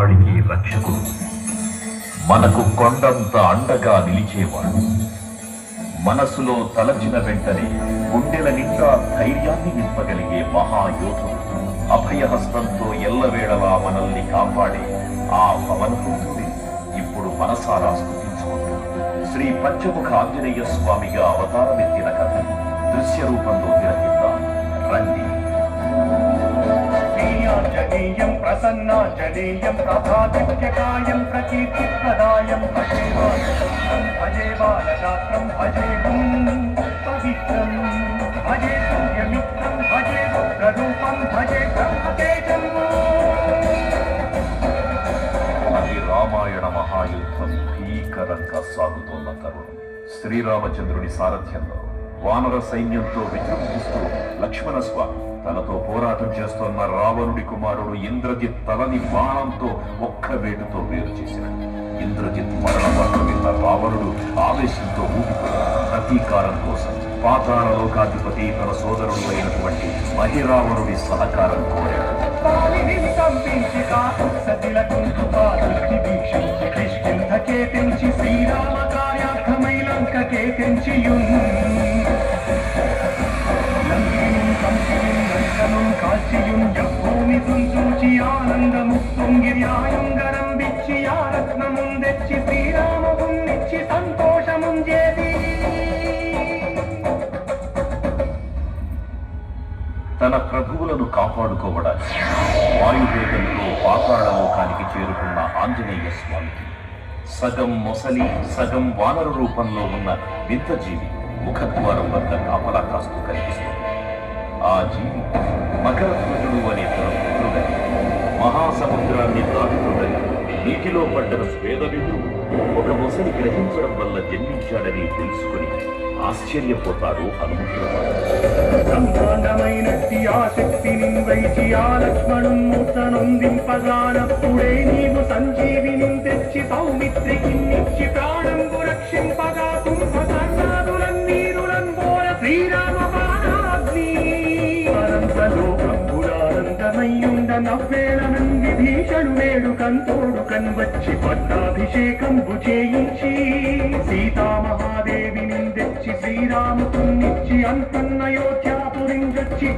మానవాళికి రక్షకుడు, మనకు కొండంత అండగా నిలిచేవాడు. మనసులో తలచిన వెంటనే గుండెల నిండా ధైర్యాన్ని నింపగలిగే మహాయోధుడు, అభయహస్తంతో ఎల్లవేళలా మనల్ని కాపాడే ఆ పవనపుత్రుడి ఇప్పుడు మనసారా స్తుతించుకుంటూ శ్రీ పంచముఖ ఆంజనేయ స్వామిగా అవతారమెత్తిన కథ దృశ్య రూపంలో విరహిద్దాం రండి. జనీయం ప్రసన్నాంజనేయం ప్రభాదిత్యకాయం ప్రకీర్తిప్రదాయం భజే బాలగాత్రం భజే పవిత్రం భజే సూర్యమిత్రం భజే రుద్రరూపం భజే బ్రహ్మతేజం. అది రామాయణ మహాయుద్ధం భీకరంగా సాగుతున్న తరుణం. శ్రీరామచంద్రుని సారథ్యంలో వానర సైన్యంతో విజృంభిస్తూ లక్ష్మణ స్వామి తనతో పోరాటం చేస్తున్న రావణుడి కుమారుడు ఇంద్రజిత్ తలని బాణంతో ఒక్క వేటుతో వేరు చేశాడు. ఇంద్రజిత్ మరణ వార్త విన్న రావణుడు ఆవేశంతో ఊగిపోయాడు. ప్రతీకారం కోసం పాతాళ లోకాధిపతి తన సోదరుడు అయినటువంటి మహిరావణుడి సహకారం కోరాడు. శ్రీరామ కార్యార్థమై లంకకే కాల్చియుం భూమి తుంచూచి ఆనందముక్తుంగిర్యాయుంగరం విచ్చి ఆ రత్నముందెచ్చి శ్రీరామమున్నిచ్చి సంతోషముంజేది. తన ప్రభువులను కాపాడుకోవడానికి వాయువేగంలో పాతాళలోకానికి చేరుకున్న ఆంజనేయ స్వామికి సగం మొసలి సగం వానర రూపంలో ఉన్న వింత జీవి ముఖద్వారం వద్ద కాపలా కాస్తూ కనిపిస్తుంది. ఆ జీవి మకరధ్వజుడు అనే తన పుత్రుడని, మహాసముద్రాన్ని దాటుతుండగా నీటిలో పడ్డన స్వేదవిధుడు ఒక మొసలి గ్రహించడం వల్ల జన్మించాడని తెలుసుకుని ఆశ్చర్యపోతాడు హనుమంతుడు. బ్రహ్మాండమైనట్టి ఆ శక్తిని వైచి ఆ లక్ష్మణున్మూర్తనొందింపగానప్పుడే నీవు సంజీవిని తెచ్చి సౌమిత్రికిన్నిచ్చి ప్రాణంబు రక్షింపగా కుంభకర్ణాదులన్నీరులంబోర శ్రీరామ బాణాగ్ని అనంతలోకంబులానందమయ్యుండ నవ్వేళనం విభీషణు నేడు కంతోడు కన్వచ్చి పట్టాభిషేకంబు చేయించి సీతామహాదేవిని తెచ్చి శ్రీరామునిచ్చి అంతన్నయోధ్యాపురించొచ్చి